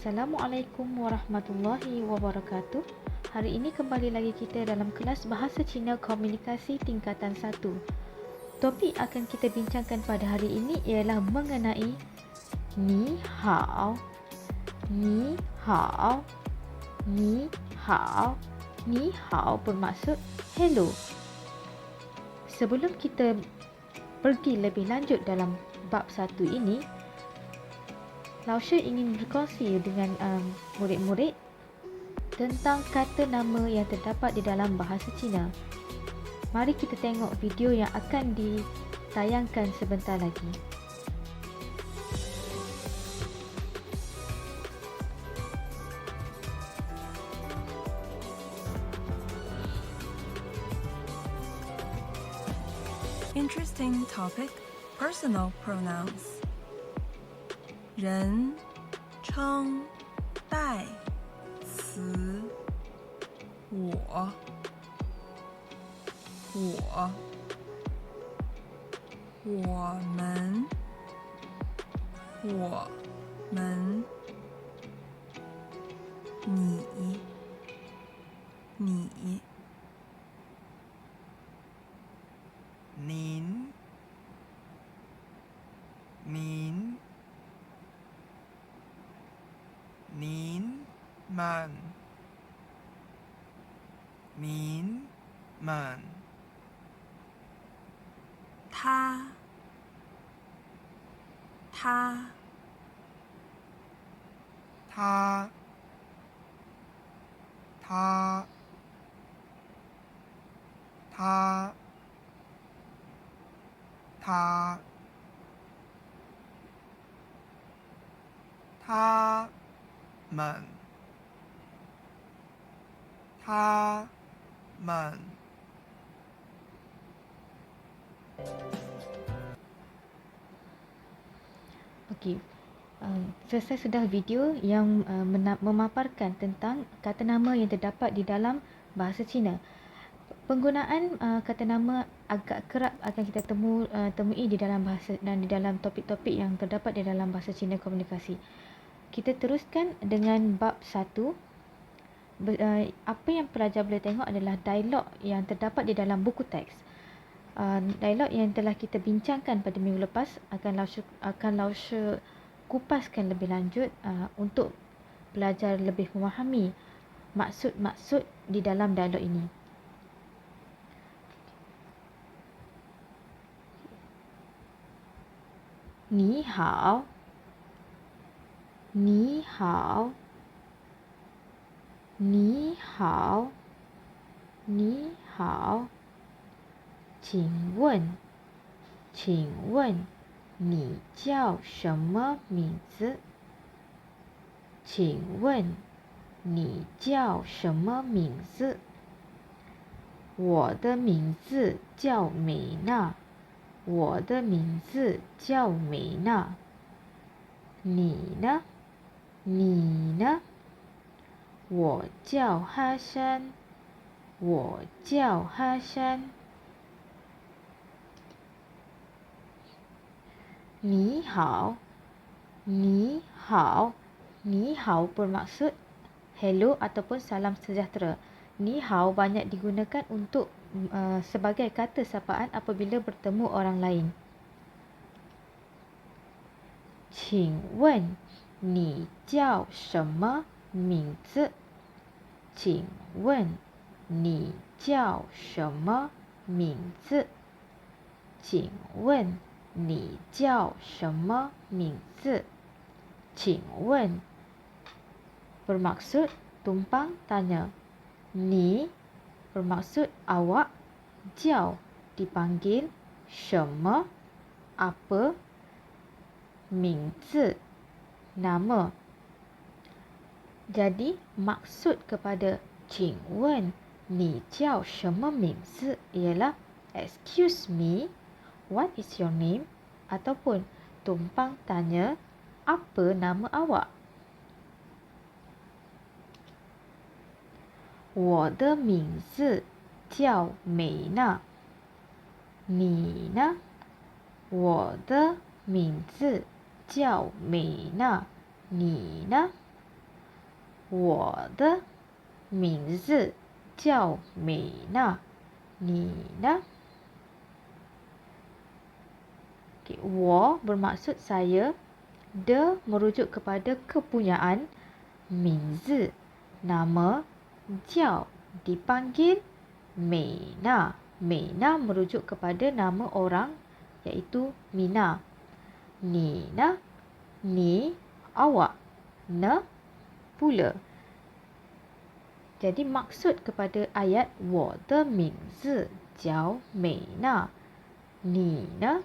Assalamualaikum warahmatullahi wabarakatuh. Hari ini kembali lagi kita dalam kelas Bahasa Cina Komunikasi tingkatan 1. Topik akan kita bincangkan pada hari ini ialah mengenai Ni Hao. Ni Hao. Ni Hao. Ni Hao bermaksud hello. Sebelum kita pergi lebih lanjut dalam bab 1 ini, Lausha ingin berkongsi dengan murid-murid tentang kata nama yang terdapat di dalam bahasa Cina. Mari kita tengok video yang akan ditayangkan sebentar lagi. Interesting topic, personal pronouns. 人称代词我们你您们他们 Okey. Selesai sudah video yang memaparkan tentang kata nama yang terdapat di dalam bahasa Cina. Penggunaan kata nama agak kerap akan kita temui di dalam bahasa dan di dalam topik-topik yang terdapat di dalam bahasa Cina komunikasi. Kita teruskan dengan bab 1. Apa yang pelajar boleh tengok adalah dialog yang terdapat di dalam buku teks. Dialog yang telah kita bincangkan pada minggu lepas akan Lausha kupaskan lebih lanjut untuk pelajar lebih memahami maksud-maksud di dalam dialog ini. Ni hao. Ni hao. Ni hao. Ni hao. 请问你叫什么名字？请问你叫什么名字？我的名字叫美娜。我的名字叫美娜。你呢？你呢？我叫哈山。我叫哈山。Ni hao. Ni hao. Ni hao bermaksud hello ataupun salam sejahtera. Ni hao banyak digunakan untuk sebagai kata sapaan apabila bertemu orang lain. 请问你叫什么名字？请问你叫什么名字？请问你叫什么名字？请问 bermaksud tumpang tanya. Ni bermaksud awak. Jiao dipanggil. Shema apa. Mingzi nama. Jadi maksud kepada 请问你叫什么名字 ialah excuse me, what is your name? Ataupun tumpang tanya, apa nama awak? 我的名字叫美娜。你呢？我的名字叫美娜。你呢？我的名字叫美娜，你呢？Okay, 我bermaksud saya, de merujuk kepada kepunyaan, 名字 nama, 叫 dipanggil, 美娜 merujuk kepada nama orang iaitu Mina. Ni na, ni awak, na pula. Jadi maksud kepada ayat 我的名字叫美娜，你呢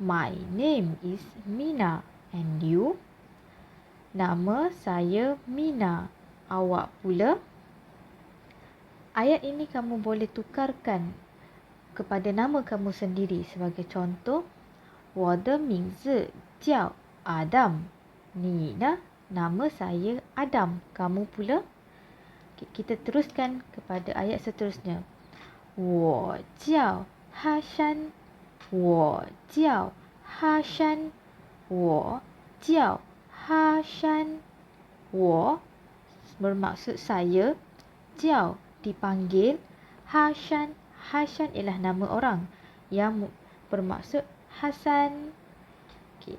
？My name is Mina. And you? Nama saya Mina. Awak pula? Ayat ini kamu boleh tukarkan kepada nama kamu sendiri. Sebagai contoh, 我的名字叫 Adam. Ni na, nama saya Adam. Kamu pula? Kita teruskan kepada ayat seterusnya. 我叫哈山，我叫哈山，我叫哈山。我 bermaksud saya, 叫 dipanggil, Hasan. Hasan ialah nama orang yang bermaksud Hasan. Okay.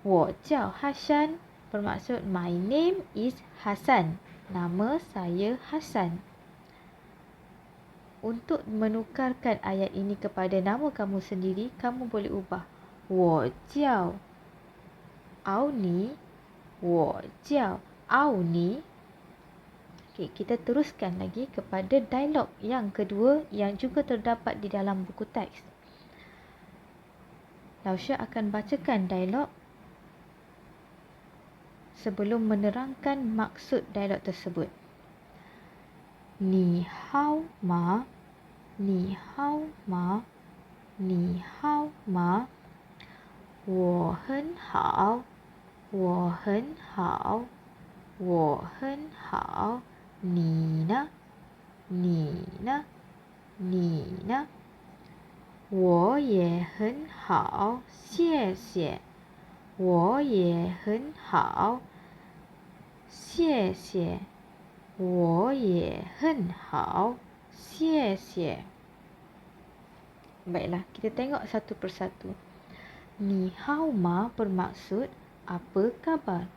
我叫 Hasan bermaksud my name is Hasan. Nama saya Hasan. Untuk menukarkan ayat ini kepada nama kamu sendiri, kamu boleh ubah. 我叫 Auni, 我叫 Auni. Okay, kita teruskan lagi kepada dialog yang kedua yang juga terdapat di dalam buku teks. Lausha akan bacakan dialog sebelum menerangkan maksud dialog tersebut. Ni hao ma, ni hao ma, ni hao ma. 我很好，我很好，我很好。你呢？你呢？你呢？我也很好，谢谢。我也很好，谢谢。我也很好，谢谢。Baiklah, kita tengok satu persatu. Ni hao ma bermaksud apa khabar?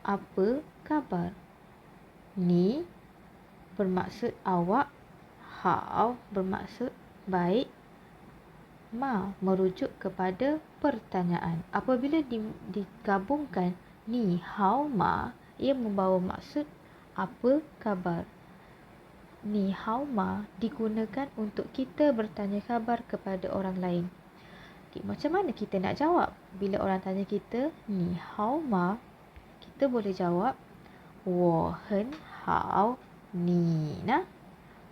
Apa khabar? Ni bermaksud awak, hao bermaksud baik, ma merujuk kepada pertanyaan. Apabila digabungkan ni hao ma, ia membawa maksud apa khabar. Ni hao ma digunakan untuk kita bertanya khabar kepada orang lain. Okay, macam mana kita nak jawab? Bila orang tanya kita ni hao ma, kita boleh jawab 我很好，你呢？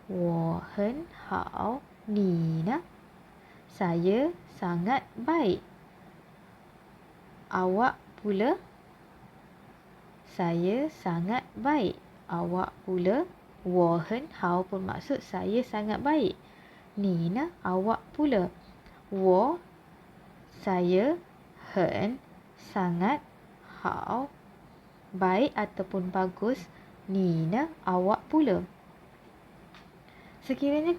我很好，你呢？ Saya sangat baik. Awak pula? Saya sangat baik. Awak pula? 我很好 bermaksud saya sangat baik. Ni na, awak pula. 我 saya, 很 sangat, 好 baik ataupun bagus, ni na, awak pula. Sekiranya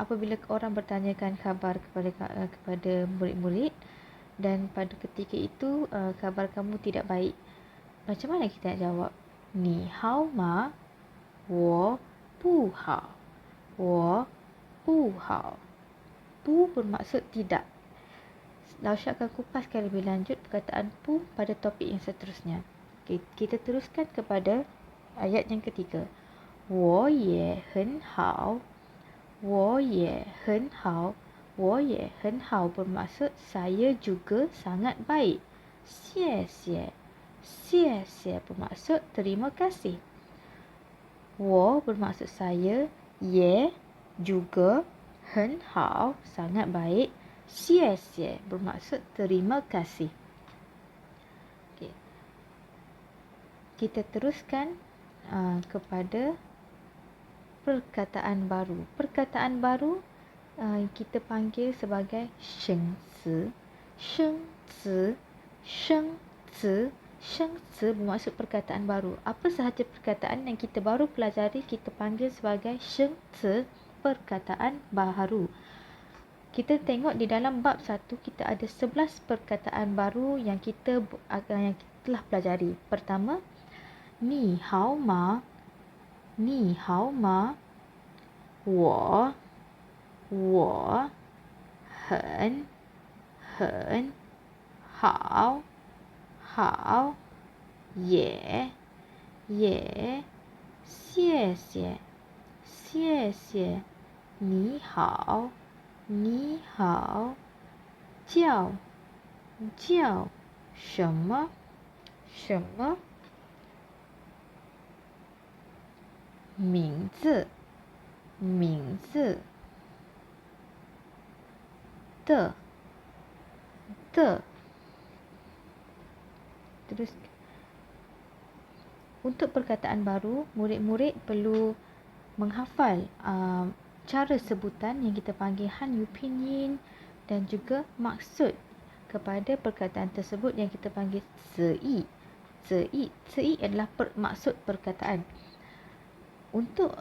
apabila orang bertanyakan khabar kepada murid-murid dan pada ketika itu khabar kamu tidak baik, macam mana kita nak jawab? Ni hao ma, 我不好，我不好。不bermaksud tidak. Lausha akan kupaskan lebih lanjut perkataan pu pada topik yang seterusnya. Okay, kita teruskan kepada ayat yang ketiga. 我也很好，我也很好，我也很好 bermaksud saya juga sangat baik. 谢谢，谢谢 bermaksud terima kasih. 我 bermaksud saya, ye juga, 很好 sangat baik, 谢谢 bermaksud terima kasih. Okay. Kita teruskan kepada perkataan baru. Perkataan baru kita panggil sebagai 生词. 生词, 生词, Sheng ce bermaksud perkataan baru. Apa sahaja perkataan yang kita baru pelajari, kita panggil sebagai sheng ce, perkataan baru. Kita tengok di dalam bab 1, kita ada 11 perkataan baru yang kita telah pelajari. Pertama, ni hao ma, ni hao ma, wo,很好，好，也，谢谢，你好，叫，什么，名字，的，terus untuk perkataan baru, murid-murid perlu menghafal cara sebutan yang kita panggil Han Yu Pinyin dan juga maksud kepada perkataan tersebut yang kita panggil Zi. Zi adalah maksud perkataan. Untuk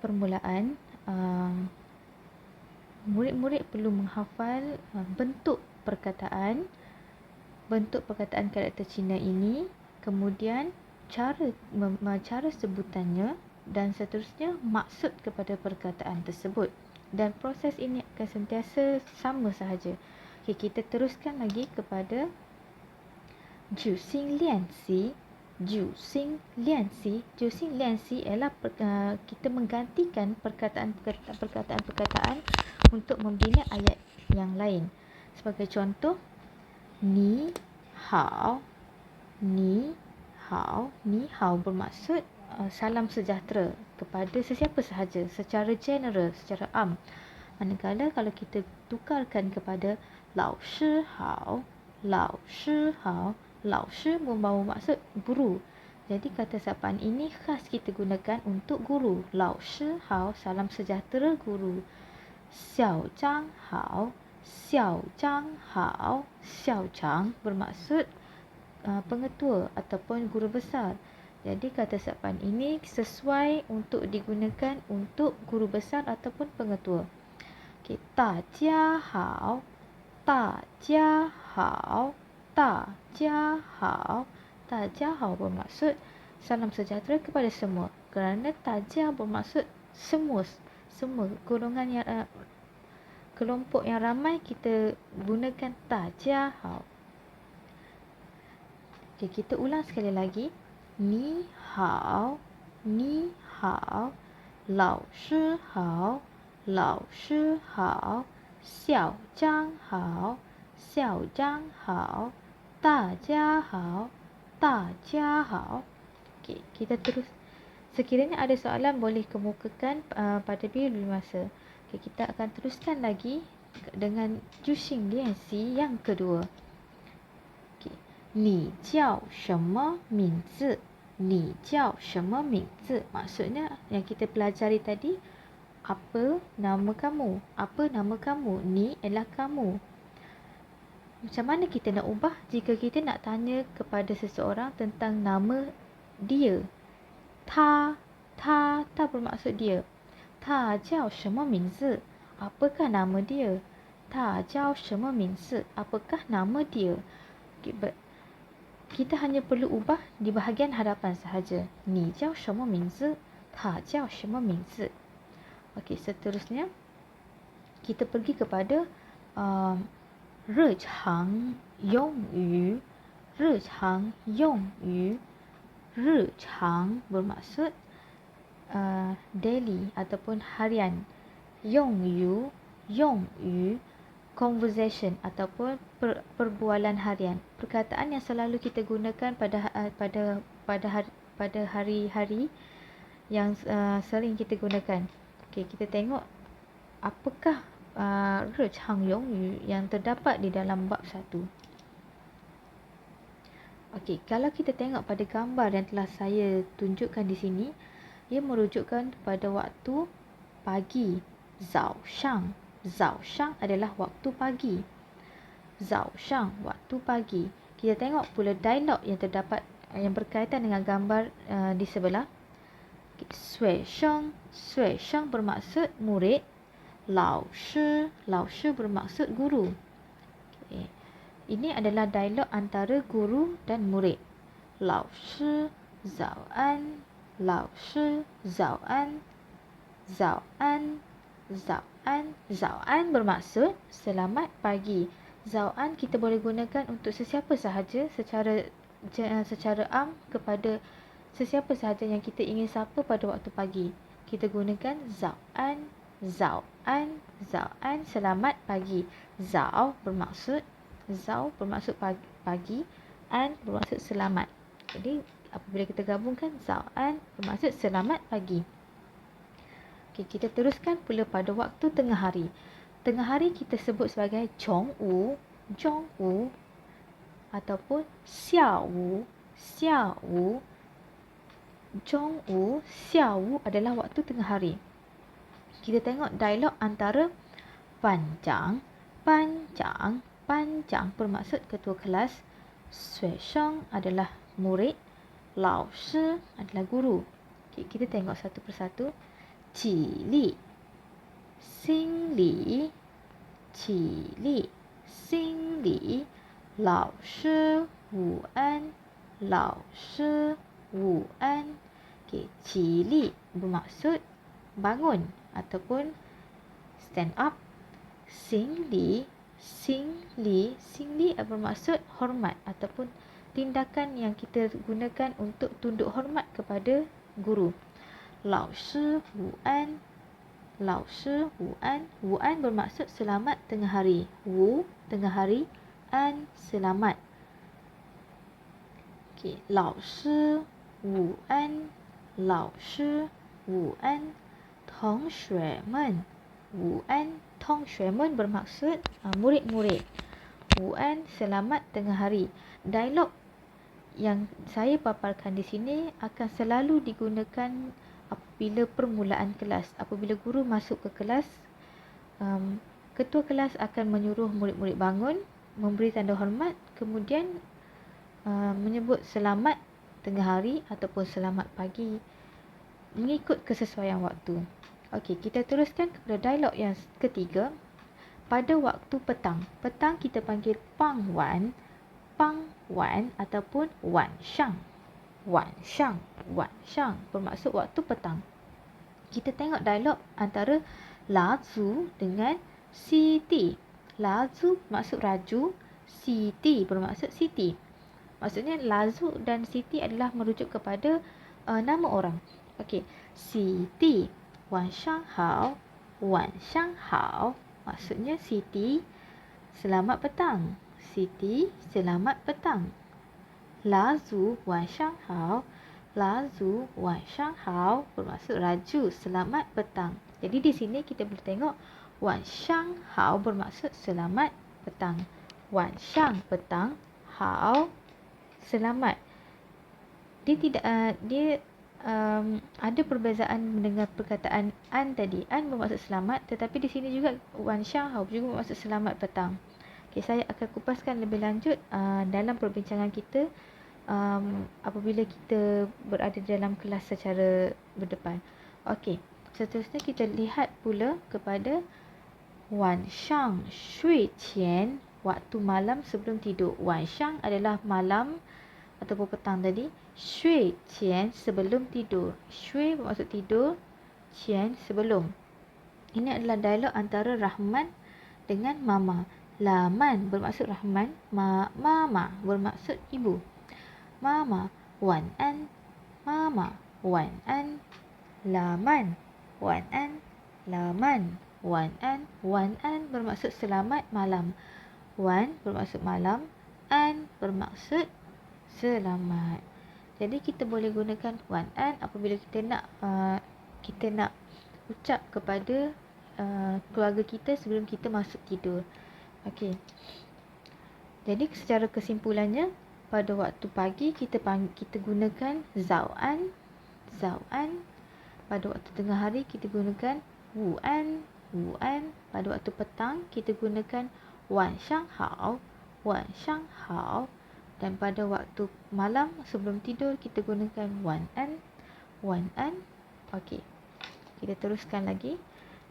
permulaan, murid-murid perlu menghafal bentuk perkataan karakter Cina ini, kemudian cara sebutannya dan seterusnya maksud kepada perkataan tersebut. Dan proses ini akan sentiasa sama sahaja. Okay, kita teruskan lagi kepada Juxing Lianxi. Juxing Lianxi ialah kita menggantikan perkataan untuk membina ayat yang lain. Sebagai contoh, ni hao bermaksud salam sejahtera kepada sesiapa sahaja secara general, secara am. Manakala kalau kita tukarkan kepada lao shi hao, lao shi membawa maksud guru. Jadi kata sapaan ini khas kita gunakan untuk guru. Lao shi hao, salam sejahtera guru. Xiao zhang bermaksud pengetua ataupun guru besar. Jadi kata sapaan ini sesuai untuk digunakan untuk guru besar ataupun pengetua. Okay, ta jia hao bermaksud salam sejahtera kepada semua. Kerana tajia bermaksud semua golongan yang kelompok yang ramai, kita gunakan tajia hao. Okay, kita ulang sekali lagi. Ni hao, lao shi hao, xiao zhang hao, da jia hao. Okay, kita terus. Sekiranya ada soalan boleh kemukakan pada bila masa. Okay, kita akan teruskan lagi dengan Juxing Lianxi yang kedua. Okay. 你叫什么名字? Maksudnya yang kita pelajari tadi, apa nama kamu? Ni ialah kamu. Macam mana kita nak ubah jika kita nak tanya kepada seseorang tentang nama dia? Ta bermaksud dia. Ta jiao shema mingzi? Apakah nama dia? Ta jiao shema mingzi? Apakah nama dia? Kita hanya perlu ubah di bahagian hadapan sahaja. Ni jiao shema mingzi? Ta jiao shema mingzi? Okey, seterusnya kita pergi kepada Rechang Yongyu. Rechang bermaksud daily ataupun harian. Yongyu conversation ataupun perbualan harian. Perkataan yang selalu kita gunakan pada hari-hari yang sering kita gunakan. Okey, kita tengok apakah Rechang Yongyu yang terdapat di dalam bab 1. Okey, kalau kita tengok pada gambar yang telah saya tunjukkan di sini, ia merujukkan pada waktu pagi. Zao shang adalah waktu pagi. Waktu pagi. Kita tengok pula dialog yang terdapat yang berkaitan dengan gambar di sebelah. Sui sheng bermaksud murid. Lao shi bermaksud guru. Okay. Ini adalah dialog antara guru dan murid. Lao shi zao an, lao shi zao an, zao an, zao an. Zao an bermaksud selamat pagi. Zao an kita boleh gunakan untuk sesiapa sahaja secara am kepada sesiapa sahaja yang kita ingin sapa pada waktu pagi. Kita gunakan zao an, selamat pagi. Zao bermaksud pagi, an bermaksud selamat. Jadi apabila kita gabungkan zao an bermaksud selamat pagi. Okey, kita teruskan pula pada waktu tengah hari. Tengah hari kita sebut sebagai zhong wu ataupun xia wu. Zhong wu, xia wu adalah waktu tengah hari. Kita tengok dialog antara panjang bermaksud ketua kelas, sui sheng adalah murid, lao shi adalah guru. Okay, kita tengok satu persatu. Qi li, xing li, lao shi wu an, Okay, qi li bermaksud bangun ataupun stand up. Xing li bermaksud hormat ataupun tindakan yang kita gunakan untuk tunduk hormat kepada guru. Lao shi wu an, wu an bermaksud selamat tengah hari. Wu tengah hari, an selamat. Okay, lao shi wu an,同学们，午安。同学们bermaksud murid-murid. 午安selamat tengah hari. Dialog yang saya paparkan di sini akan selalu digunakan apabila permulaan kelas. Apabila guru masuk ke kelas, ketua kelas akan menyuruh murid-murid bangun, memberi tanda hormat, kemudian menyebut selamat tengah hari ataupun selamat pagi mengikut kesesuaian waktu. Okey, kita teruskan kepada dialog yang ketiga. Pada waktu petang. Petang kita panggil pangwan ataupun wanshang. Wanshang bermaksud waktu petang. Kita tengok dialog antara Lazu dengan Siti. Lazu bermaksud raju, Siti bermaksud Siti. Maksudnya Lazu dan Siti adalah merujuk kepada nama orang. Okey, Siti, wanshang hao, maksudnya Siti, selamat petang. Siti, selamat petang. Lazu, wanshang hao, bermaksud raju, selamat petang. Jadi di sini kita boleh tengok wanshang hao bermaksud selamat petang. Wanshang petang, hao selamat. Dia ada perbezaan dengan perkataan an tadi. An bermaksud selamat, tetapi di sini juga wanshang hao juga bermaksud selamat petang. Okay, saya akan kupaskan lebih lanjut dalam perbincangan kita apabila kita berada dalam kelas secara berdepan. Okey, seterusnya kita lihat pula kepada wanshang shui qian, waktu malam sebelum tidur. Wanshang adalah malam ataupun petang tadi. Shui qian sebelum tidur. Shui bermaksud tidur, qian sebelum. Ini adalah dialog antara Rahman dengan Mama. Laman bermaksud Rahman, Mama bermaksud ibu. Mama, wan an, Laman, wan an bermaksud selamat malam. Wan bermaksud malam, an bermaksud selamat. Jadi kita boleh gunakan wan an apabila kita nak ucap kepada keluarga kita sebelum kita masuk tidur. Okey. Jadi secara kesimpulannya, pada waktu pagi kita gunakan zao an. Pada waktu tengah hari kita gunakan wu an. Pada waktu petang kita gunakan wanshang hao. Dan pada waktu malam sebelum tidur kita gunakan wan an. Okey. Kita teruskan lagi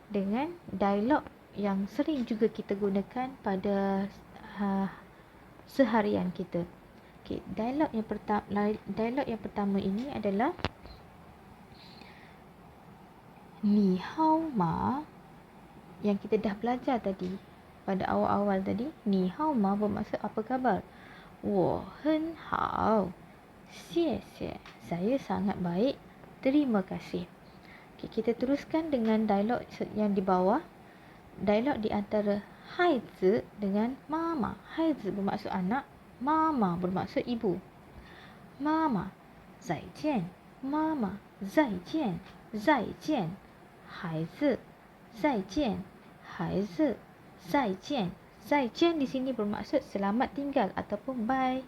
dengan dialog yang sering juga kita gunakan pada seharian kita. Okey, dialog yang pertama ini adalah ni hao ma, yang kita dah belajar tadi pada awal-awal tadi. Ni hao ma bermaksud apa khabar? Wo hen hao. Xie xie. Saya sangat baik. Terima kasih. Okay, kita teruskan dengan dialog yang di bawah. Dialog di antara haizi dengan mama. Haizi bermaksud anak, mama bermaksud ibu. Mama, 再见. Mama, 再见. 再见. 孩子, 再见. 孩子, 再见. 再见di sini bermaksud selamat tinggal ataupun bye.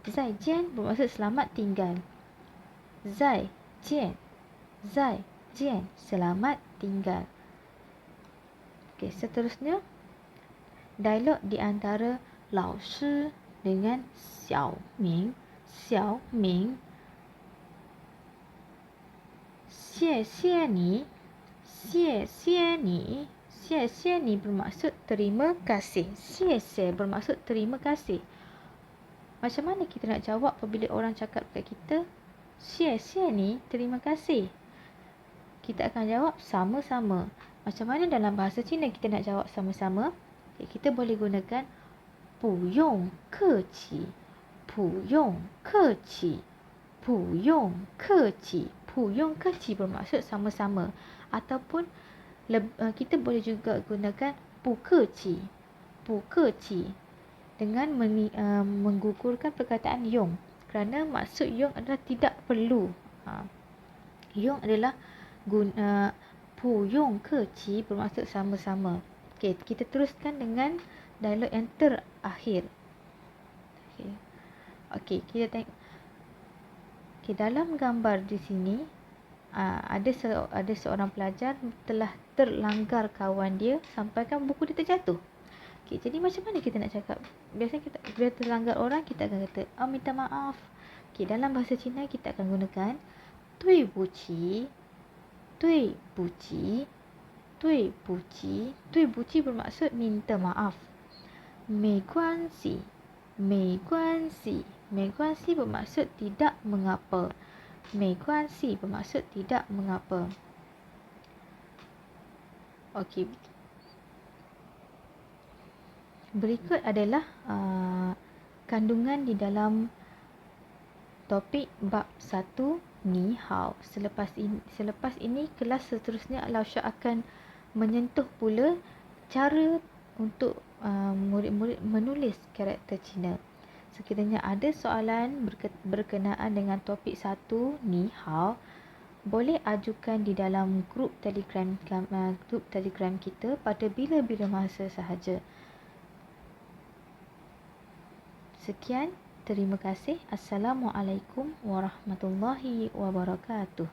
再见bermaksud selamat tinggal. 再见. 再见, selamat tinggal. Okey, seterusnya dialog di antara Lao Shi dengan Xiao Ming. Xiao Ming, 谢谢你. 谢谢你. 谢谢你 bermaksud terima kasih. 谢谢 bermaksud terima kasih. Macam mana kita nak jawab apabila orang cakap kat kita, 谢谢你, terima kasih? Kita akan jawab sama-sama. Macam mana dalam bahasa Cina kita nak jawab sama-sama? Kita boleh gunakan 不用客气. 不用客气. 不用客气. 不用客气 bermaksud sama-sama. Ataupun kita boleh juga gunakan 不客气. 不客气 dengan menggugurkan perkataan 用. Kerana maksud 用 adalah tidak perlu. 用 adalah不用客气 bermaksud sama-sama. Okey, kita teruskan dengan dialog yang terakhir. Okey, kita tengok. Okey, dalam gambar di sini ada seorang pelajar telah terlanggar kawan dia sampaikan buku dia terjatuh. Okey, jadi macam mana kita nak cakap? Biasanya kita bila terlanggar orang kita akan kata, minta maaf. Okey, dalam bahasa Cina kita akan gunakan 对不起. 对不起. 对不起. 对不起 bermaksud minta maaf. 没关系. 没关系. 没关系 bermaksud tidak mengapa. 没关系 bermaksud tidak mengapa. Okey. Berikut adalah kandungan di dalam topik bab 1 ni hao. Selepas ini kelas seterusnya Lausha akan menyentuh pula cara untuk murid-murid menulis karakter Cina. Sekiranya ada soalan berkenaan dengan topik 1 ni hao, boleh ajukan di dalam grup Telegram kita pada bila-bila masa sahaja. Sekian, terima kasih. Assalamualaikum warahmatullahi wabarakatuh.